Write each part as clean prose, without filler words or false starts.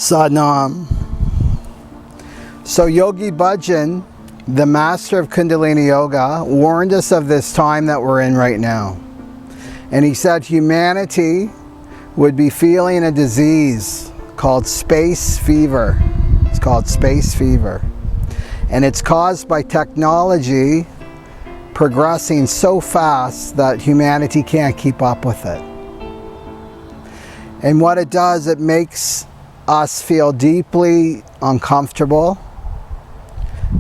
Sadnam. So Yogi Bhajan, the master of Kundalini Yoga, warned us of this time that we're in right now. And he said humanity would be feeling a disease called space fever. It's called space fever. And it's caused by technology progressing so fast that humanity can't keep up with it. And what it does, it makes us feel deeply uncomfortable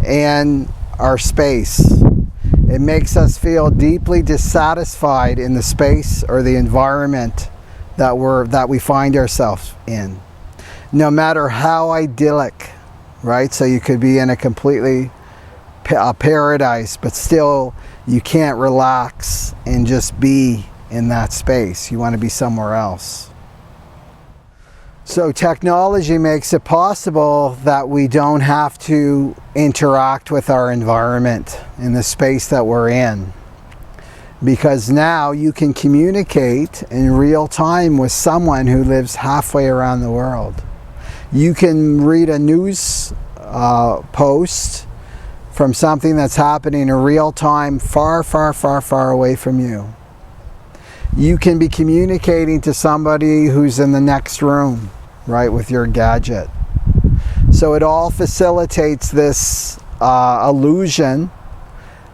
in our space. It makes us feel deeply dissatisfied in the space or the environment that we find ourselves in. No matter how idyllic, right? So you could be in a completely paradise, but still you can't relax and just be in that space. You want to be somewhere else. So technology makes it possible that we don't have to interact with our environment in the space that we're in. Because now you can communicate in real time with someone who lives halfway around the world. You can read a news post from something that's happening in real time far, far, far, far away from you. You can be communicating to somebody who's in the next room, right, with your gadget. So it all facilitates this illusion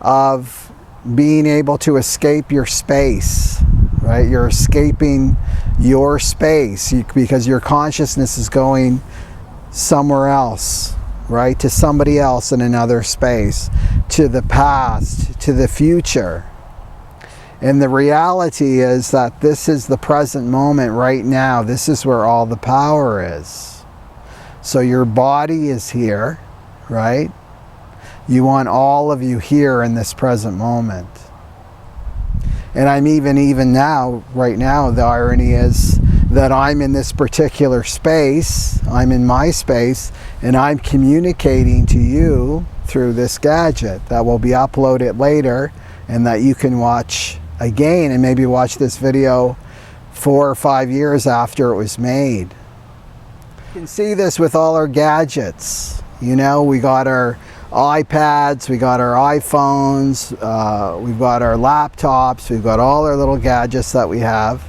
of being able to escape your space, right? You're escaping your space because your consciousness is going somewhere else, right? To somebody else in another space, to the past, to the future. And the reality is that this is the present moment right now. This is where all the power is. So your body is here, right? You want all of you here in this present moment. And I'm even now, right now, the irony is that I'm in this particular space, I'm in my space, and I'm communicating to you through this gadget that will be uploaded later and that you can watch again and maybe watch this video 4 or 5 years after it was made. You can see this with all our gadgets. You know, we got our iPads, we got our iPhones, we've got our laptops, we've got all our little gadgets that we have.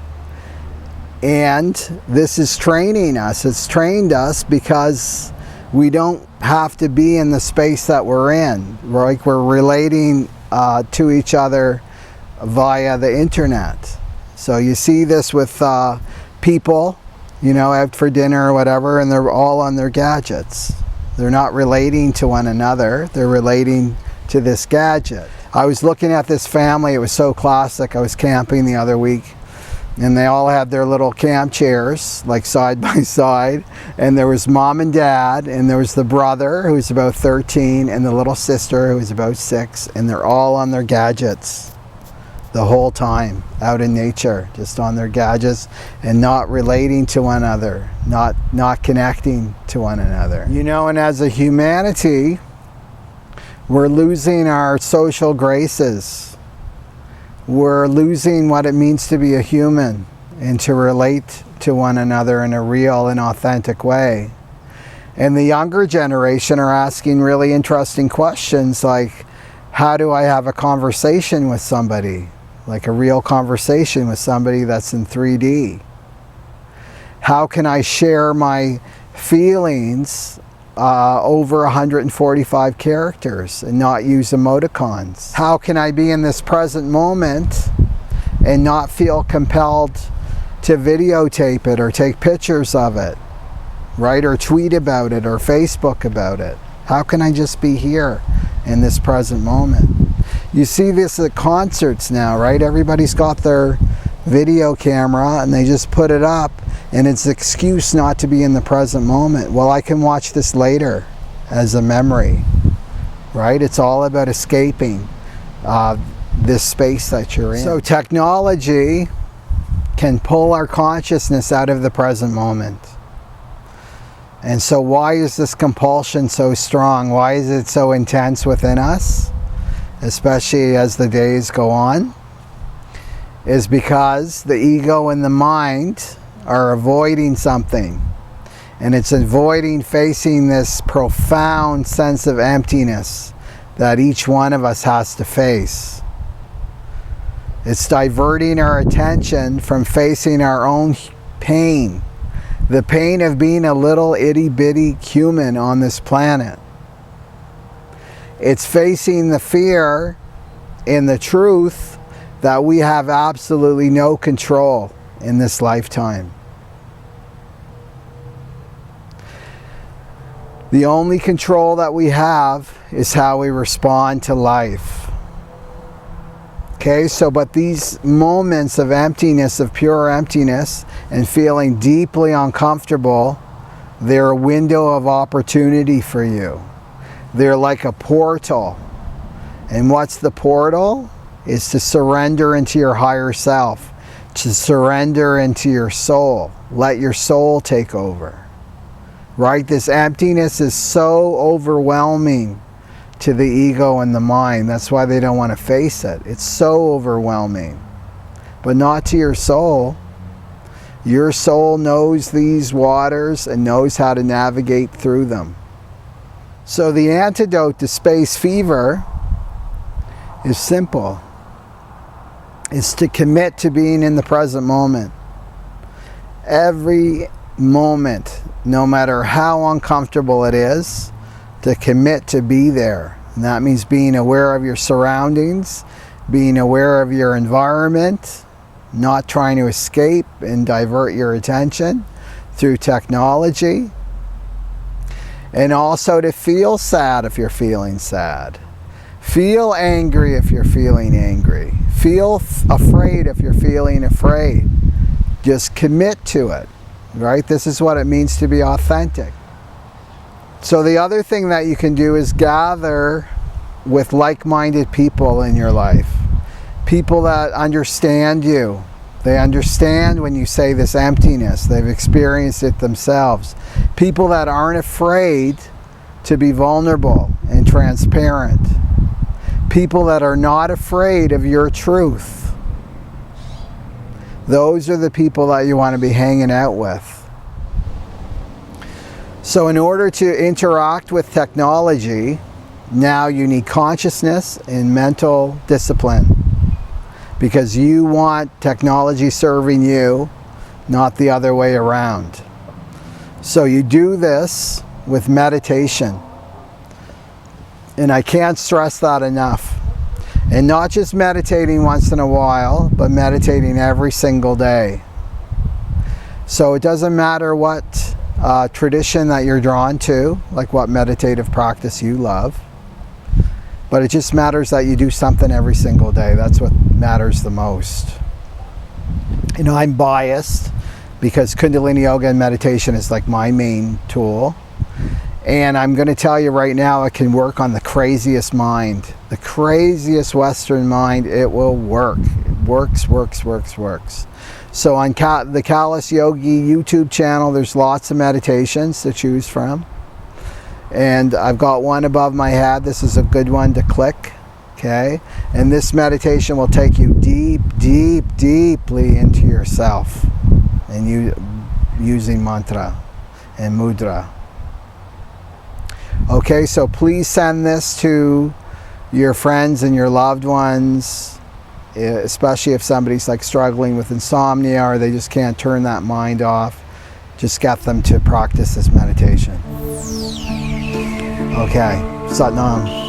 And this is training us. It's trained us because we don't have to be in the space that we're in. Like we're relating to each other via the internet. So you see this with people, you know, out for dinner or whatever, and they're all on their gadgets. They're not relating to one another, they're relating to this gadget. I was looking at this family, it was so classic. I was camping the other week, and they all had their little camp chairs, like side by side, and there was mom and dad, and there was the brother who was about 13, and the little sister who was about 6, and they're all on their gadgets the whole time, out in nature, just on their gadgets and not relating to one another, not connecting to one another. You know, and as a humanity, we're losing our social graces. We're losing what it means to be a human and to relate to one another in a real and authentic way. And the younger generation are asking really interesting questions like, how do I have a conversation with somebody? Like a real conversation with somebody that's in 3D. How can I share my feelings over 145 characters and not use emoticons? How can I be in this present moment and not feel compelled to videotape it or take pictures of it, right? Or tweet about it or Facebook about it? How can I just be here in this present moment? You see this at concerts now, right? Everybody's got their video camera and they just put it up, and it's an excuse not to be in the present moment. Well, I can watch this later as a memory, right? It's all about escaping this space that you're in. So technology can pull our consciousness out of the present moment. And so why is this compulsion so strong? Why is it so intense within us, especially as the days go on? Is because the ego and the mind are avoiding something. And it's avoiding facing this profound sense of emptiness that each one of us has to face. It's diverting our attention from facing our own pain, the pain of being a little itty bitty human on this planet. It's facing the fear in the truth that we have absolutely no control in this lifetime. The only control that we have is how we respond to life. Okay, so but these moments of emptiness, of pure emptiness, and feeling deeply uncomfortable, they're a window of opportunity for you. They're like a portal. And what's the portal? Is to surrender into your higher self, to surrender into your soul. Let your soul take over. Right? This emptiness is so overwhelming to the ego and the mind. That's why they don't want to face it. It's so overwhelming. But not to your soul. Your soul knows these waters and knows how to navigate through them. So the antidote to space fever is simple. It's to commit to being in the present moment. Every moment, no matter how uncomfortable it is, to commit to be there. And that means being aware of your surroundings, being aware of your environment, not trying to escape and divert your attention through technology. And also to feel sad if you're feeling sad. Feel angry if you're feeling angry. Feel afraid if you're feeling afraid. Just commit to it. Right? This is what it means to be authentic. So the other thing that you can do is gather with like-minded people in your life. People that understand you. They understand when you say this emptiness. They've experienced it themselves. People that aren't afraid to be vulnerable and transparent. People that are not afraid of your truth. Those are the people that you want to be hanging out with. So in order to interact with technology, now you need consciousness and mental discipline. Because you want technology serving you, not the other way around. So you do this with meditation. And I can't stress that enough. And not just meditating once in a while, but meditating every single day. So it doesn't matter what tradition that you're drawn to, like what meditative practice you love. But it just matters that you do something every single day. That's what matters the most. You know, I'm biased because Kundalini Yoga and meditation is like my main tool. And I'm going to tell you right now, it can work on the craziest mind. The craziest Western mind, it will work. It works. So on the Callous Yogi YouTube channel, there's lots of meditations to choose from. And I've got one above my head. This is a good one to click. Okay? And this meditation will take you deeply into yourself. And you using mantra and mudra. Okay, so please send this to your friends and your loved ones, especially if somebody's like struggling with insomnia or they just can't turn that mind off. Just get them to practice this meditation. Okay, Sat Nam.